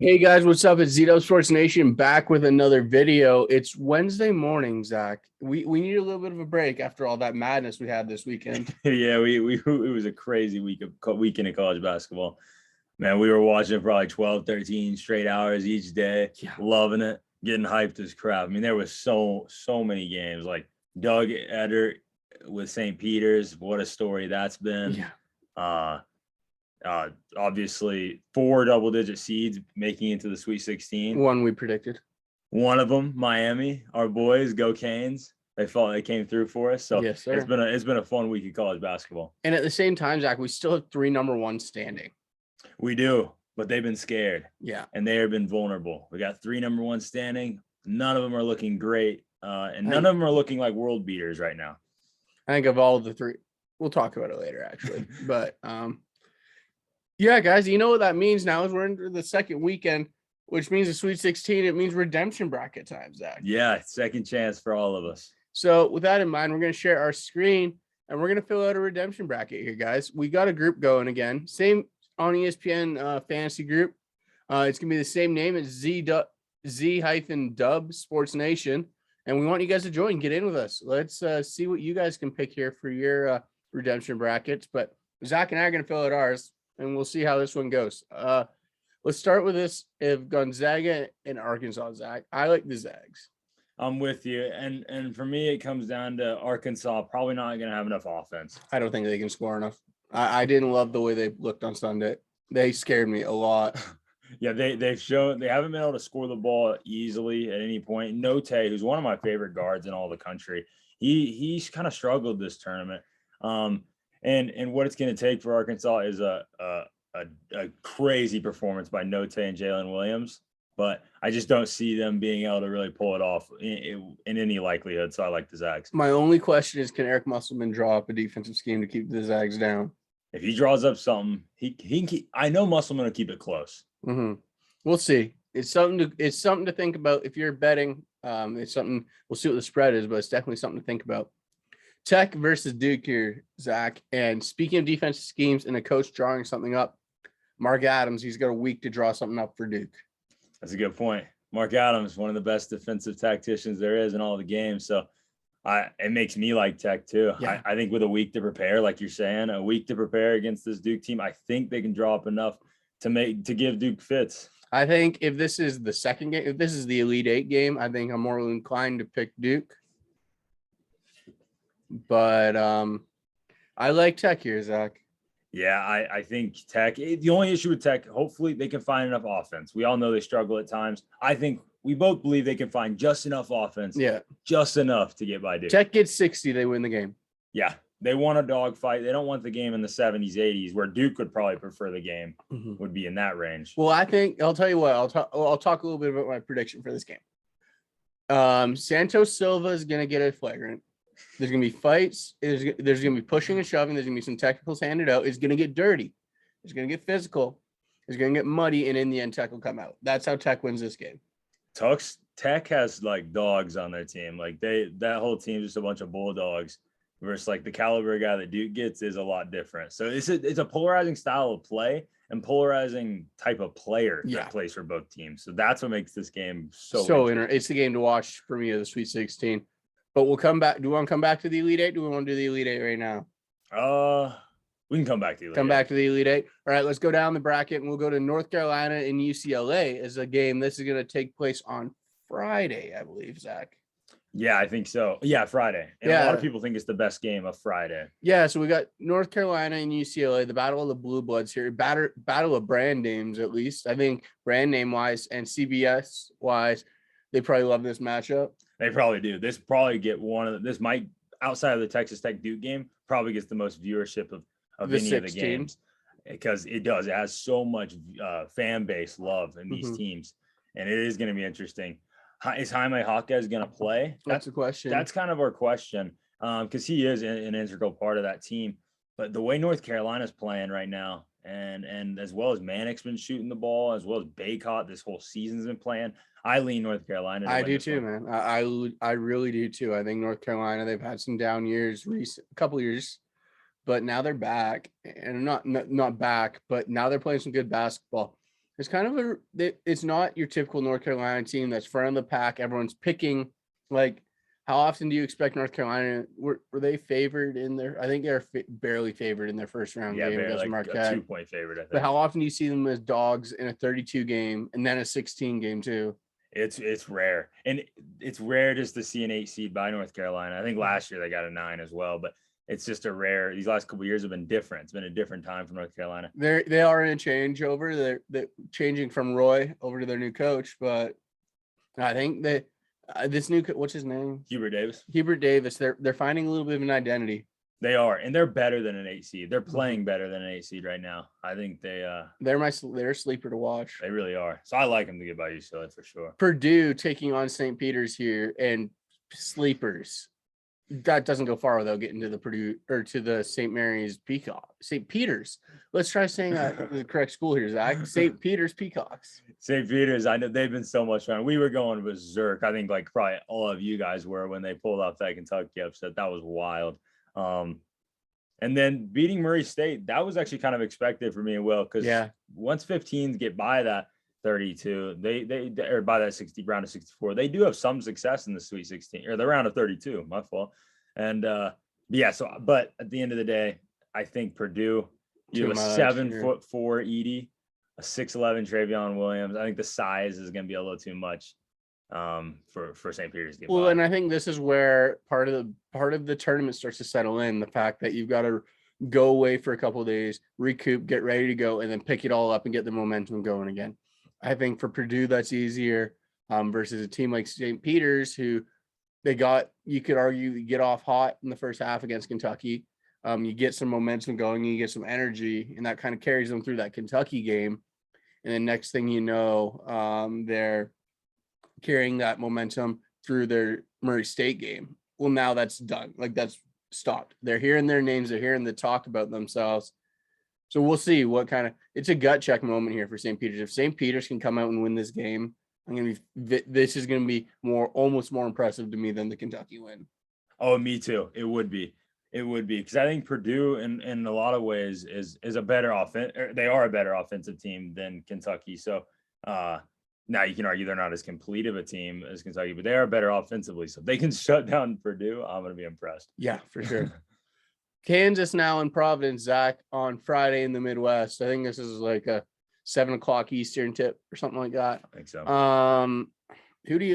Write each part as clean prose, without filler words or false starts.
Hey guys, what's up? It's Zito Sports Nation back with another video. It's Wednesday morning, Zach. We need a little bit of a break after all that madness we had this weekend. Yeah, we it was a crazy weekend of college basketball. Man, we were watching probably 12, 13 straight hours each day, Yeah. loving it, getting hyped as crap. I mean, there was so many games like Doug Eder with St. Peter's. What a story that's been. Yeah. Uh Obviously 4 double-digit seeds making into the Sweet 16. One we predicted. One of them, Miami, our boys, go Canes. They came through for us. So Yes, sir. it's been a fun week of college basketball. And at the same time, Zach, we still have 3 number 1 standing. We do, but they've been scared. Yeah. And they have been vulnerable. We got 3 number 1 standing. None of them are looking great. And none of them are looking like world beaters right now. I think of all of the 3, we'll talk about it later, actually. But yeah, guys, you know what that means now is we're into the second weekend, which means the Sweet 16. It means redemption bracket time, Zach. Yeah, second chance for all of us. So with that in mind, we're going to share our screen and we're going to fill out a redemption bracket here, guys. We got a group going again. Same on ESPN fantasy group. It's going to be the same name as Z-Dub Sports Nation. And we want you guys to join, get in with us. Let's see what you guys can pick here for your redemption brackets. But Zach and I are going to fill out ours, and we'll see how this one goes. Let's start with this. If Gonzaga and Arkansas, Zach, I like the Zags. I'm with you. And for me, it comes down to Arkansas probably not going to have enough offense. I don't think they can score enough. I didn't love the way they looked on Sunday. They scared me a lot. Yeah, they've shown they haven't been able to score the ball easily at any point. Note, who's one of my favorite guards in all the country, he's kind of struggled this tournament. And what it's going to take for Arkansas is a crazy performance by Note and Jalen Williams. But I just don't see them being able to really pull it off in any likelihood. So I like the Zags. My only question is, can Eric Musselman draw up a defensive scheme to keep the Zags down? If he draws up something, he can keep. I know Musselman will keep it close. Mm-hmm. We'll see. It's something to think about if you're betting. It's something. We'll see what the spread is, but it's definitely something to think about. Tech versus Duke here, Zach. And speaking of defensive schemes and a coach drawing something up, Mark Adams, he's got a week to draw something up for Duke. That's a good point. Mark Adams, one of the best defensive tacticians there is in all the games. So it makes me like Tech too. Yeah. I think with a week to prepare, like you're saying, a week to prepare against this Duke team, I think they can draw up enough to give Duke fits. I think if this is the second game, if this is the Elite Eight game, I think I'm more inclined to pick Duke. But I like Tech here, Zach. Yeah, I think Tech, the only issue with Tech, hopefully they can find enough offense. We all know they struggle at times. I think we both believe they can find just enough offense. Yeah. Just enough to get by Duke. Tech gets 60, they win the game. Yeah. They want a dogfight. They don't want the game in the 70s, 80s, where Duke would probably prefer the game, would be in that range. Well, I think I'll tell you what, I'll talk a little bit about my prediction for this game. Santos Silva is going to get a flagrant. There's going to be fights. There's going to be pushing and shoving. There's going to be some technicals handed out. It's going to get dirty. It's going to get physical. It's going to get muddy. And in the end, Tech will come out. That's how Tech wins this game. Tech has like dogs on their team. Like that whole team is just a bunch of bulldogs versus like the caliber guy that Duke gets is a lot different. So it's a polarizing style of play and polarizing type of player that plays for both teams. So that's what makes this game so it's the game to watch for me of the Sweet 16. But we'll come back. Do we want to come back to the Elite Eight? Do we want to do the Elite Eight right now? We can come back to the Elite Eight. Come back to the Elite Eight. All right, let's go down the bracket and we'll go to North Carolina and UCLA as a game. This is going to take place on Friday, I believe, Zach. Yeah, I think so. Yeah, Friday. And a lot of people think it's the best game of Friday. Yeah, so we got North Carolina and UCLA, the battle of the blue bloods here. Battle of brand names, at least. I think brand name wise and CBS wise, they probably love this matchup. They probably do. This probably get this might, outside of the Texas Tech Duke game, probably gets the most viewership of any of the games because it has so much fan base love in these teams, and it is going to be interesting. Is Jaime Jaquez going to play? That's a question. That's kind of our question because he is an integral part of that team. But the way North Carolina's playing right now, and as well as Manick's been shooting the ball, as well as Baycott this whole season's been playing, I lean North Carolina. I do too, man. I really do too. I think North Carolina, they've had some down years, a couple years, but now they're back, and not back, but now they're playing some good basketball. It's kind of it's not your typical North Carolina team that's front of the pack. Everyone's picking. Like, how often do you expect North Carolina? Were they favored in their? I think they're barely favored in their first round game barely, against like a Marquette. 2-point favorite, I think. But how often do you see them as dogs in a 32 game and then a 16 game too? It's rare, and it's rare just to see an 8 seed by North Carolina. I think Mm-hmm. last year they got a 9 as well, but it's just a rare. These last couple of years have been different. It's been a different time for North Carolina. They are in a changeover. They're changing from Roy over to their new coach, but I think that this new what's his name? Hubert Davis. Hubert Davis. They're finding a little bit of an identity. They are, and they're better than an 8 seed. They're Mm-hmm. playing better than an 8 seed right now. I think they're a sleeper to watch. They really are. So I like them to get by UCLA for sure. Purdue taking on St. Peter's here, and sleepers. That doesn't go far without getting to the Purdue or to the St. Mary's Peacock. St. Peter's. Let's try saying that the correct school here, Zach. St. Peter's Peacocks. St. Peter's, I know they've been so much fun. We were going berserk. I think like probably all of you guys were when they pulled off that Kentucky upset. That was wild. And then beating Murray State, that was actually kind of expected for me and Will, because once 15s get by that 32, they or by that 60 round of 64, they do have some success in the Sweet 16 or the round of 32. My fault. And but at the end of the day, I think Purdue, you have a 7'4" Edie, a 6'11" Travion Williams. I think the size is going to be a little too much for St. Peter's. Well, and I think this is where part of the tournament starts to settle in. The fact that you've got to go away for a couple of days, recoup, get ready to go, and then pick it all up and get the momentum going again. I think for Purdue that's easier versus a team like St. Peter's, who you could argue, you get off hot in the first half against Kentucky. You get some momentum going, you get some energy, and that kind of carries them through that Kentucky game. And then next thing you know, they're carrying that momentum through their Murray State game. Well, now that's done. Like, that's stopped. They're hearing their names. They're hearing the talk about themselves. So we'll see what kind of, it's a gut check moment here for St. Peter's. If St. Peter's can come out and win this game, this is going to be almost more impressive to me than the Kentucky win. Oh, me too. It would be. Because I think Purdue in a lot of ways is a better offense. They are a better offensive team than Kentucky. So now you can argue they're not as complete of a team as Kentucky, but they are better offensively. So if they can shut down Purdue, I'm going to be impressed. Yeah, for sure. Kansas now in Providence, Zach, on Friday in the Midwest. I think this is like a 7:00 Eastern tip or something like that. I think so.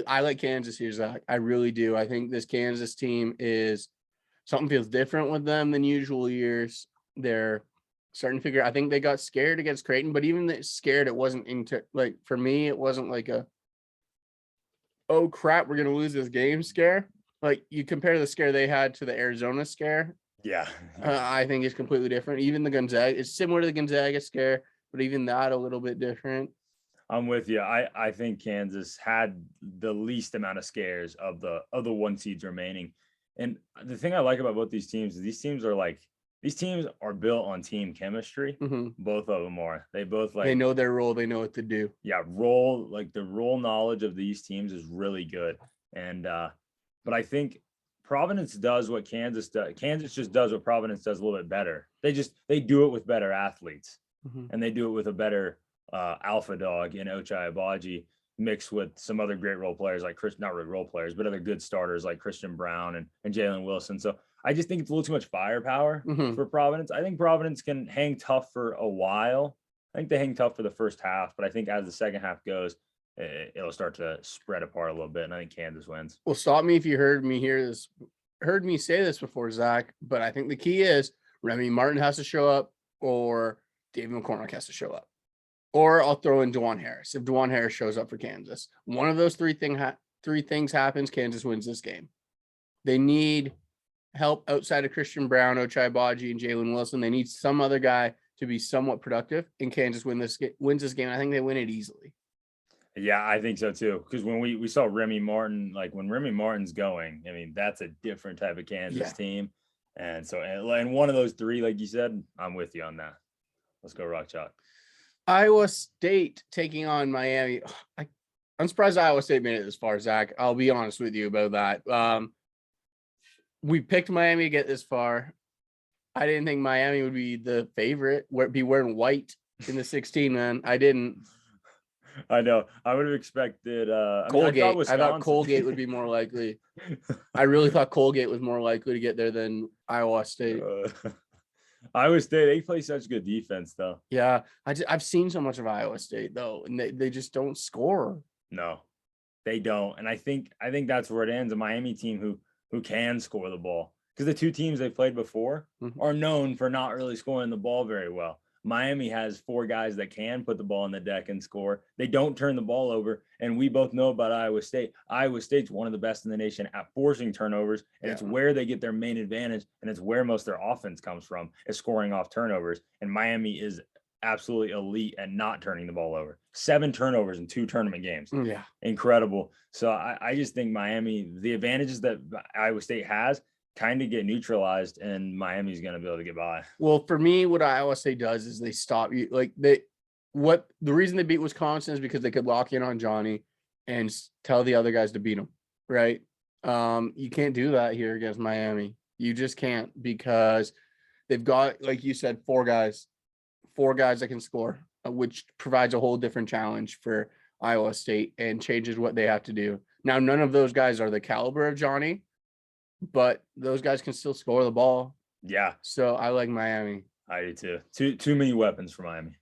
I like Kansas here, Zach. I really do. I think this Kansas team is something feels different with them than usual years. They're starting to figure. I think they got scared against Creighton, but even scared, it wasn't for me, it wasn't like a, oh crap, we're gonna lose this game scare. Like, you compare the scare they had to the Arizona scare. Yeah. I think it's completely different. Even the Gonzaga, it's similar to the Gonzaga scare, but even that a little bit different. I'm with you. I think Kansas had the least amount of scares of the one seeds remaining. And the thing I like about both these teams is these teams are built on team chemistry. Mm-hmm. Both of them are. They both they know their role. They know what to do. Yeah, the role knowledge of these teams is really good. And but I think Providence does what Kansas does. Kansas just does what Providence does a little bit better. They do it with better athletes, and they do it with a better alpha dog in Ochai Agbaji, mixed with some other great role players like not really role players, but other good starters like Christian Brown and Jalen Wilson. So I just think it's a little too much firepower for Providence. I think Providence can hang tough for a while. I think they hang tough for the first half, but I think as the second half goes, it'll start to spread apart a little bit, and I think Kansas wins. Well, stop me if you heard me say this before, Zach, but I think the key is Remy Martin has to show up, or David McCormack has to show up. Or I'll throw in DeJuan Harris. If DeJuan Harris shows up for Kansas, one of those three things happens, Kansas wins this game. They need help outside of Christian Brown, Ochai Agbaji, and Jalen Wilson. They need some other guy to be somewhat productive, and Kansas wins this game. I think they win it easily. Yeah, I think so too. Because when we saw Remy Martin, like when Remy Martin's going, I mean, that's a different type of Kansas team. And so, and one of those three, like you said, I'm with you on that. Let's go Rock Chalk. Iowa State taking on Miami. I'm surprised Iowa State made it this far, Zach. I'll be honest with you about that. We picked Miami to get this far. I didn't think Miami would be the favorite, be wearing white in the 16, man. I didn't. I know. I would have expected. I thought Colgate. I thought Wisconsin. Colgate would be more likely. I really thought Colgate was more likely to get there than Iowa State. Iowa State, they play such good defense, though. Yeah, I've seen so much of Iowa State though, and they just don't score. No, they don't. And I think that's where it ends. A Miami team who can score the ball, because the two teams they played before are known for not really scoring the ball very well. Miami has 4 guys that can put the ball on the deck and score. They don't turn the ball over. And we both know about Iowa State. Iowa State's one of the best in the nation at forcing turnovers. And it's where they get their main advantage. And it's where most of their offense comes from, is scoring off turnovers. And Miami is absolutely elite at not turning the ball over. 7 turnovers in 2 tournament games. Yeah. Incredible. So I just think Miami, the advantages that Iowa State has, kind of get neutralized, and Miami's going to be able to get by. Well, for me, what Iowa State does is they stop you. Like the reason they beat Wisconsin is because they could lock in on Johnny and tell the other guys to beat him, right? You can't do that here against Miami. You just can't, because they've got, like you said, 4 guys that can score, which provides a whole different challenge for Iowa State and changes what they have to do. Now, none of those guys are the caliber of Johnny, but those guys can still score the ball. Yeah. So I like Miami. I do too. Too many weapons for Miami.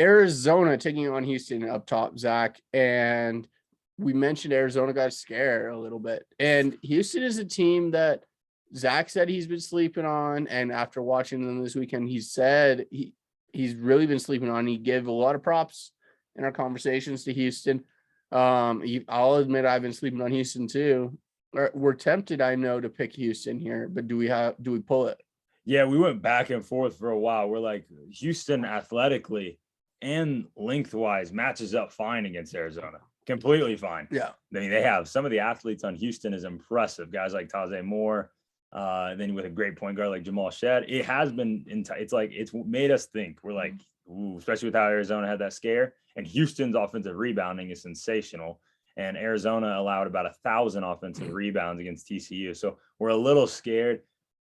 Arizona taking on Houston up top, Zach. And we mentioned Arizona got a scare a little bit. And Houston is a team that Zach said he's been sleeping on. And after watching them this weekend, he said he's really been sleeping on. He gave a lot of props in our conversations to Houston. I'll admit I've been sleeping on Houston too. We're tempted, I know, to pick Houston here, but do we pull it? Yeah, we went back and forth for a while. We're like, Houston athletically and lengthwise matches up fine against Arizona. Completely fine. Yeah. I mean, they have some of the athletes on Houston is impressive. Guys like Tajay Moore, then with a great point guard like Jamal Shed. It has been, it's like, it's made us think. We're like, ooh, especially with how Arizona had that scare. And Houston's offensive rebounding is sensational. And Arizona allowed about 1,000 offensive rebounds against TCU. So we're a little scared,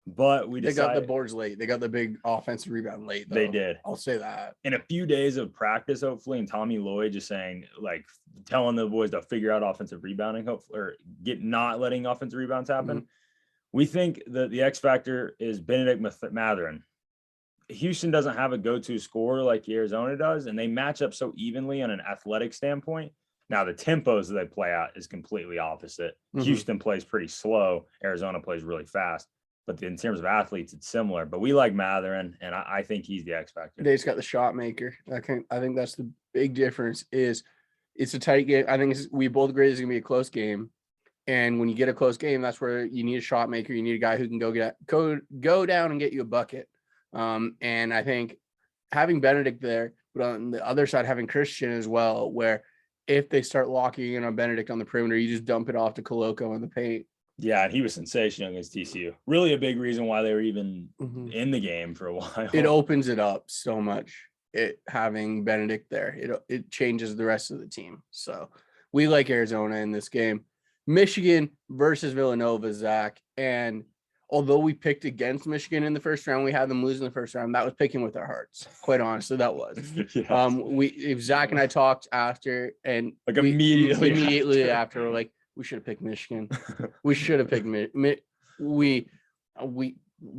but they got the boards late. They got the big offensive rebound late, though. They did. I'll say that. In a few days of practice, hopefully, and Tommy Lloyd just saying, like, telling the boys to figure out offensive rebounding, hopefully, or not letting offensive rebounds happen. We think that the X factor is Benedict Mathurin. Houston doesn't have a go-to scorer like Arizona does, and they match up so evenly on an athletic standpoint. Now, the tempos that they play at is completely opposite. Houston plays pretty slow. Arizona plays really fast. But in terms of athletes, it's similar. But we like Mathurin, and I think he's the X factor. They've got the shot maker. I think that's the big difference. Is it's a tight game. I think we both agree it's going to be a close game. And when you get a close game, that's where you need a shot maker. You need a guy who can go down and get you a bucket. And I think having Benedict there, but on the other side, having Christian as well, where if they start locking in on Benedict on the perimeter, you just dump it off to Koloko in the paint. Yeah, and he was sensational against TCU. Really a big reason why they were even in the game for a while. It opens it up so much, having Benedict there. It changes the rest of the team. So we like Arizona in this game. Michigan versus Villanova, Zach. And although we picked against Michigan in the first round, we had them lose in the first round. That was picking with our hearts. Quite honestly, that was. If Zach and I talked after, and like immediately after, we're like, we should have picked Michigan. We should have picked we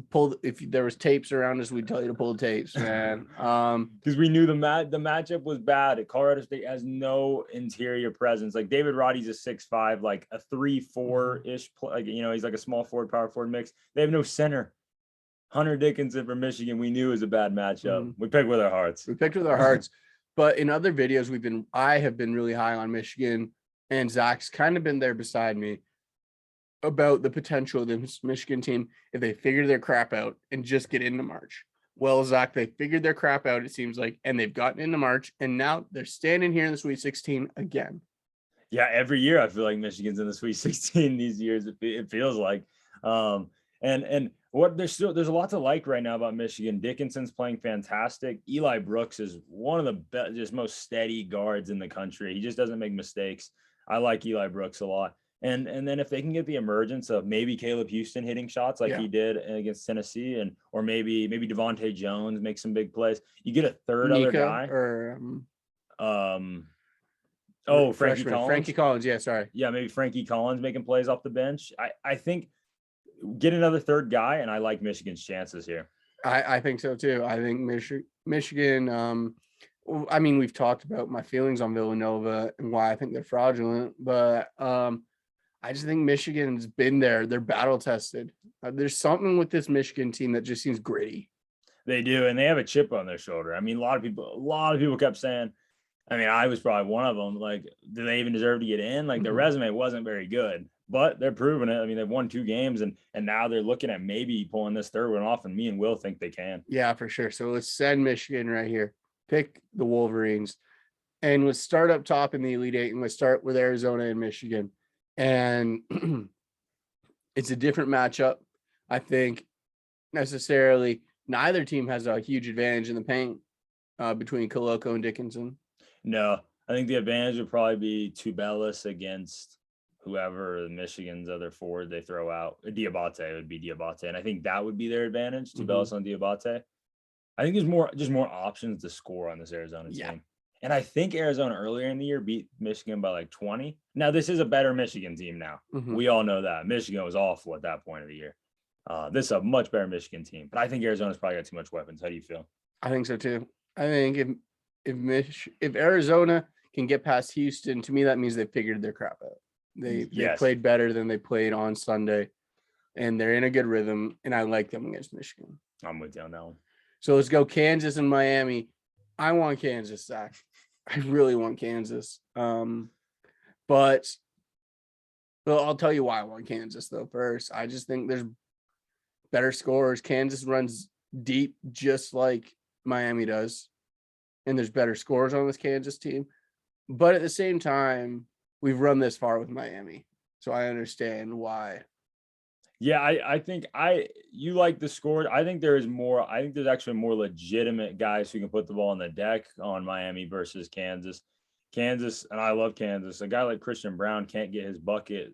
pulled. If there was tapes around us, we'd tell you to pull the tapes, man. Because we knew the matchup was bad. Colorado State has no interior presence. Like David Roddy's a 6'5", like a 3-4-ish, like he's like a small forward, power forward mix. They have no center. Hunter Dickinson from Michigan, we knew was a bad matchup. We picked with our hearts. But in other videos, I have been really high on Michigan, and Zach's kind of been there beside me about the potential of this Michigan team if they figure their crap out and just get into March. Well, Zach, they figured their crap out, it seems like, and they've gotten into March, and now they're standing here in the Sweet 16 again. Yeah, every year I feel like Michigan's in the Sweet 16 these years. It feels like, and what there's a lot to like right now about Michigan. Dickinson's playing fantastic. Eli Brooks is one of the just most steady guards in the country. He just doesn't make mistakes. I like Eli Brooks a lot. And then if they can get the emergence of maybe Caleb Houston hitting shots like he did against Tennessee, or maybe Devontae Jones makes some big plays, you get a third other guy. Oh, Frankie freshman, Collins. Frankie Collins. Yeah, sorry. Yeah, maybe Frankie Collins making plays off the bench. I think get another third guy, and I like Michigan's chances here. I think so too. I think Michigan. I mean, we've talked about my feelings on Villanova and why I think they're fraudulent, but I just think Michigan's been there. They're battle tested. There's something with this Michigan team that just seems gritty. They do, and they have a chip on their shoulder. I mean, a lot of people kept saying. I mean, I was probably one of them. Like, do they even deserve to get in? Like, their resume wasn't very good, but they're proving it. I mean, they've won 2 games, and now they're looking at maybe pulling this third one off. And me and Will think they can. Yeah, for sure. So let's send Michigan right here. Pick the Wolverines, and let's start up top in the Elite Eight, and let's start with Arizona and Michigan. And it's a different matchup. I think necessarily neither team has a huge advantage in the paint between Koloko and Dickinson. No, I think the advantage would probably be Tubelis against whoever Michigan's other forward they throw out. Diabate would be Diabate, and I think that would be their advantage. Tubelis on Diabate. I think there's more options to score on this Arizona team. And I think Arizona earlier in the year beat Michigan by like 20. Now, this is a better Michigan team now. We all know that. Michigan was awful at that point of the year. This is a much better Michigan team. But I think Arizona's probably got too much weapons. How do you feel? I think so too. I think if Arizona can get past Houston, to me that means they figured their crap out. They played better than they played on Sunday, and they're in a good rhythm. And I like them against Michigan. I'm with you on that one. So let's go Kansas and Miami. I want Kansas, Zach. I really want Kansas. But I'll tell you why I want Kansas though. First, I just think there's better scorers. Kansas runs deep just like Miami does. And there's better scores on this Kansas team. But at the same time, we've run this far with Miami. So I understand why. Yeah, I think you like the score. I think there's actually more legitimate guys who can put the ball on the deck on Miami versus Kansas. Kansas, and I love Kansas. A guy like Christian Brown can't get a bucket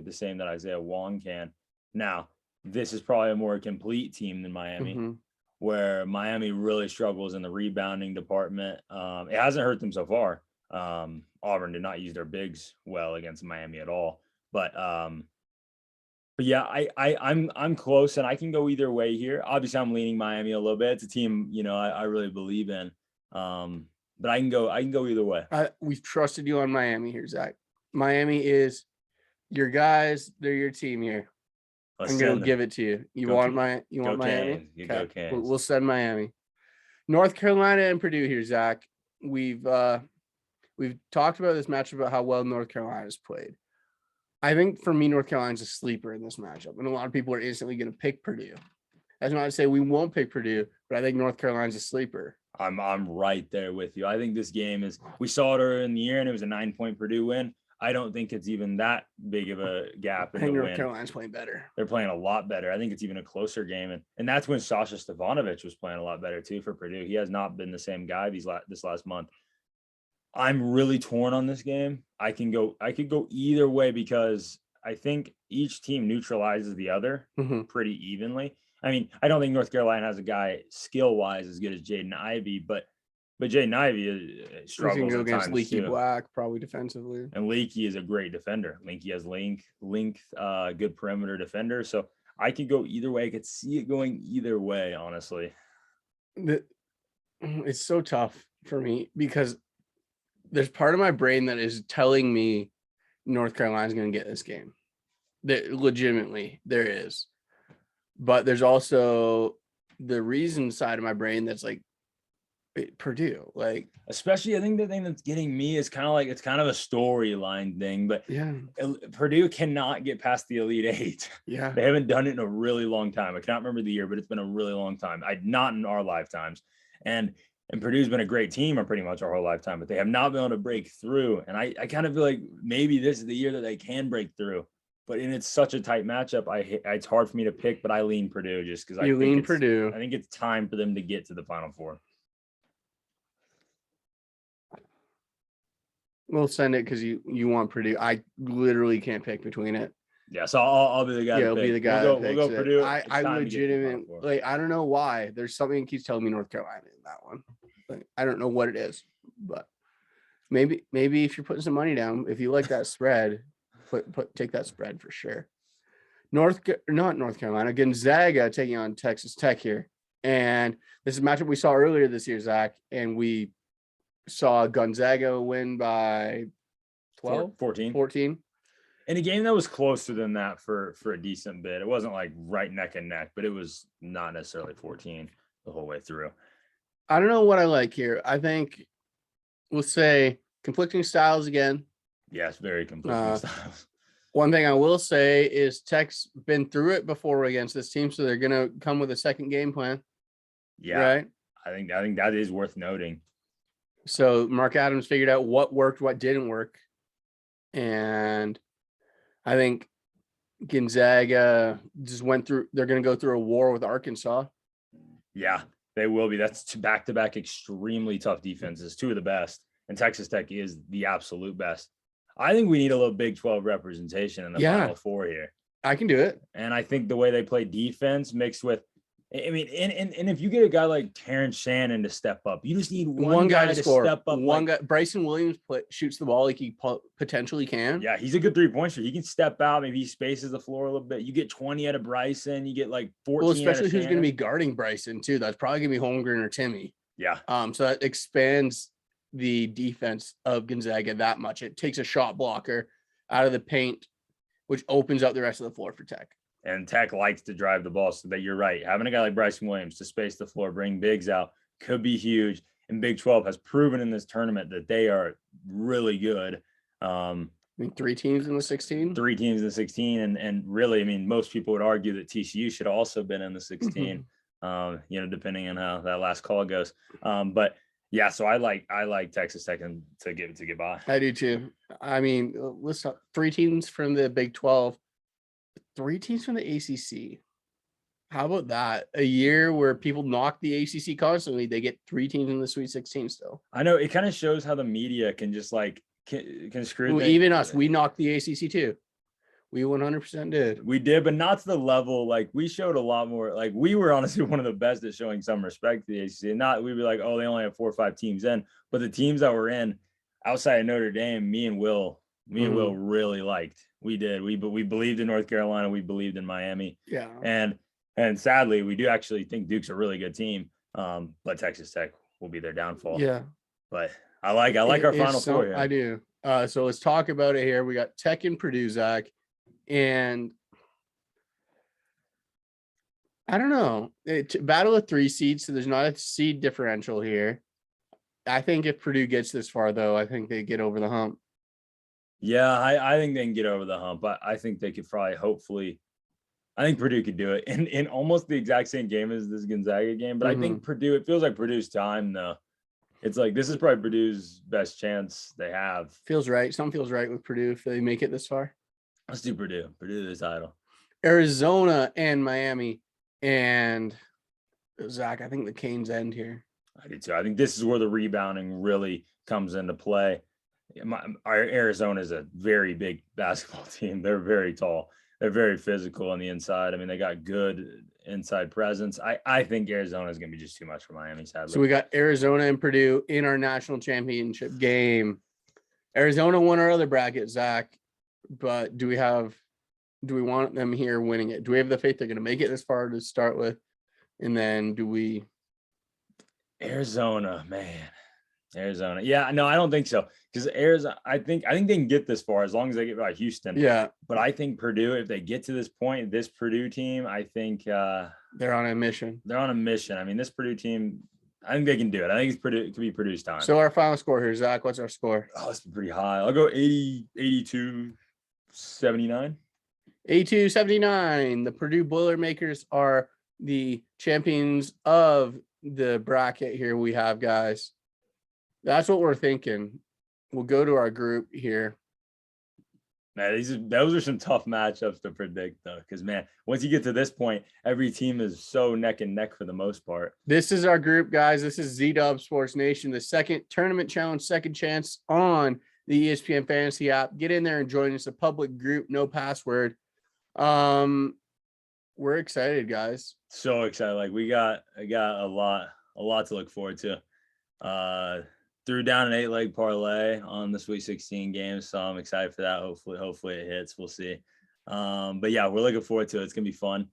the same that Isaiah Wong can. Now, this is probably a more complete team than Miami. Where Miami really struggles in the rebounding department. It hasn't hurt them so far. Auburn did not use their bigs well against Miami at all. But yeah, I'm close, and I can go either way here. Obviously, I'm leaning Miami a little bit. It's a team, I really believe in. But I can go either way. We've trusted you on Miami here, Zach. Miami is your guys. They're your team here. I'm going to give it to you. You want Miami? Okay. We'll send Miami. North Carolina and Purdue here, Zach. We've talked about this matchup about how well North Carolina's played. I think for me, North Carolina's a sleeper in this matchup, and a lot of people are instantly going to pick Purdue. That's not to say we won't pick Purdue, but I think North Carolina's a sleeper. I'm right there with you. I think this game we saw it earlier in the year, and it was a 9-point Purdue win. I don't think it's even that big of a gap. I think North Carolina's playing better. They're playing a lot better. I think it's even a closer game. And that's when Sasha Stefanovic was playing a lot better too for Purdue. He has not been the same guy this last month. I'm really torn on this game. I could go either way because I think each team neutralizes the other pretty evenly. I mean, I don't think North Carolina has a guy skill-wise as good as Jaden Ivey, but Jaden Ivey struggles go at against times Leaky too. Black probably defensively, and Leaky is a great defender. Leaky has length, good perimeter defender. So I could go either way. I could see it going either way. Honestly, it's so tough for me because there's part of my brain that is telling me North Carolina's going to get this game. Legitimately, there is, but there's also the reason side of my brain that's like Purdue, like especially I think the thing that's getting me is kind of a storyline thing, but yeah, Purdue cannot get past the Elite Eight. Yeah, they haven't done it in a really long time. I cannot remember the year, but it's been a really long time. Not in our lifetimes, and Purdue's been a great team or pretty much our whole lifetime, but they have not been able to break through. And I kind of feel like maybe this is the year that they can break through. But it's such a tight matchup. It's hard for me to pick, but I lean Purdue just because I think Purdue. I think it's time for them to get to the Final Four. We'll send it because you want Purdue. I literally can't pick between it. Yeah, so I'll be the guy. Yeah, I'll be the guy. We'll go Purdue. I legitimately I don't know why. There's something that keeps telling me North Carolina in that one. Like, I don't know what it is, but maybe if you're putting some money down, if you like that spread, take that spread for sure. Not North Carolina, Gonzaga taking on Texas Tech here. And this is a matchup we saw earlier this year, Zach, and we saw Gonzaga win by 12, 14. In a game that was closer than that for a decent bit. It wasn't like right neck and neck, but it was not necessarily 14 the whole way through. I don't know what I like here. I think we'll say conflicting styles again. Yes, very conflicting styles. One thing I will say is Tech's been through it before against this team, so they're gonna come with a second game plan. Yeah, right. I think that is worth noting. So Mark Adams figured out what worked, what didn't work, and I think Gonzaga just went through. They're gonna go through a war with Arkansas. Yeah, they will be. That's back-to-back extremely tough defenses, two of the best, and Texas Tech is the absolute best. I think we need a little Big 12 representation in the Final Four here. I can do it. And I think the way they play defense mixed with, I mean, and if you get a guy like Terrence Shannon to step up, you just need one guy to score. Step up. One guy, Bryson Williams shoots the ball like he potentially can. Yeah, he's a good three-point shooter. He can step out. Maybe he spaces the floor a little bit. You get 20 out of Bryson. You get like 14. Well, especially who's going to be guarding Bryson too. That's probably going to be Holmgren or Timmy. Yeah. So that expands the defense of Gonzaga that much. It takes a shot blocker out of the paint, which opens up the rest of the floor for Tech. And Tech likes to drive the ball, so that you're right. Having a guy like Bryson Williams to space the floor, bring bigs out, could be huge. And Big 12 has proven in this tournament that they are really good. I mean, 3 teams in the 16. 3 teams in the 16, and really, I mean, most people would argue that TCU should have also been in the 16. Depending on how that last call goes. But yeah, so I like Texas Tech to get by. I do too. I mean, let's talk 3 teams from the Big 12, 3 teams from the ACC. How about that? A year where people knock the ACC constantly, they get 3 teams in the Sweet 16 still. I know it kind of shows how the media can just like can screw. Even us, we knocked the ACC too. We 100% did. We did, but not to the level. Like we showed a lot more. Like we were honestly one of the best at showing some respect to the ACC. Not we'd be like, oh, they only have 4 or 5 teams in, but the teams that were in outside of Notre Dame, me and Will really liked. We did. We believed in North Carolina. We believed in Miami. Yeah. And sadly, we do actually think Duke's a really good team. But Texas Tech will be their downfall. Yeah. But I like our Final Four here. I do. So let's talk about it here. We got Tech and Purdue, Zach. And I don't know. Battle of 3 seeds, so there's not a seed differential here. I think if Purdue gets this far, though, I think they get over the hump. Yeah, I think they can get over the hump. I think they could probably, hopefully, I think Purdue could do it in almost the exact same game as this Gonzaga game. But I think Purdue, it feels like Purdue's time, though. It's like this is probably Purdue's best chance they have. Feels right. Something feels right with Purdue if they make it this far. Let's do Purdue. Purdue the title. Arizona and Miami. And Zach, I think the Canes end here. I do too. I think this is where the rebounding really comes into play. Our Arizona is a very big basketball team. They're very tall. They're very physical on the inside. I mean, they got good inside presence. I think Arizona is going to be just too much for Miami, sadly. So we got Arizona and Purdue in our national championship game. Arizona won our other bracket, Zach. But do we want them here winning it? Do we have the faith they're going to make it this far to start with? And then do we? Arizona. Yeah, no, I don't think so. Because Arizona, I think they can get this far as long as they get by Houston. Yeah. But I think Purdue, if they get to this point, this Purdue team, I think they're on a mission. I mean, this Purdue team, I think they can do it. I think it could be Purdue's time. So our final score here, Zach, what's our score? Oh, it's pretty high. I'll go 82-79. 82-79. The Purdue Boilermakers are the champions of the bracket here we have, guys. That's what we're thinking. We'll go to our group here. Man, those are some tough matchups to predict, though, because, man, once you get to this point, every team is so neck and neck for the most part. This is our group, guys. This is Z-Dub Sports Nation, the second tournament challenge, second chance on the ESPN Fantasy app. Get in there and join us. A public group, no password. We're excited, guys. So excited! Like I got a lot to look forward to. threw down an 8-leg parlay on the Sweet 16 game, so I'm excited for that. Hopefully it hits. We'll see. But yeah, we're looking forward to it. It's gonna be fun.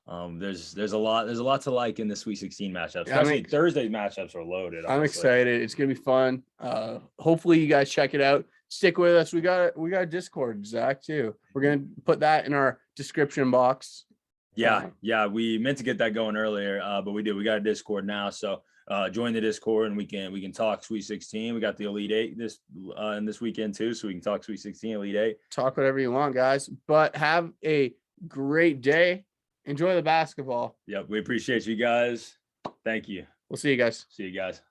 There's a lot to like in the Sweet 16 matchups. Yeah, Especially Thursday's matchups are loaded. I'm honestly. excited. It's gonna be fun. Hopefully you guys check it out. Stick with us. We got a Discord, Zach, too. We're gonna put that in our description box. Yeah. We meant to get that going earlier, but we did. We got a Discord now, so join the Discord and we can talk Sweet 16. We got the Elite 8 this weekend too, so we can talk Sweet 16, Elite 8. Talk whatever you want, guys. But have a great day. Enjoy the basketball. Yep, we appreciate you guys. Thank you. We'll see you guys. See you guys.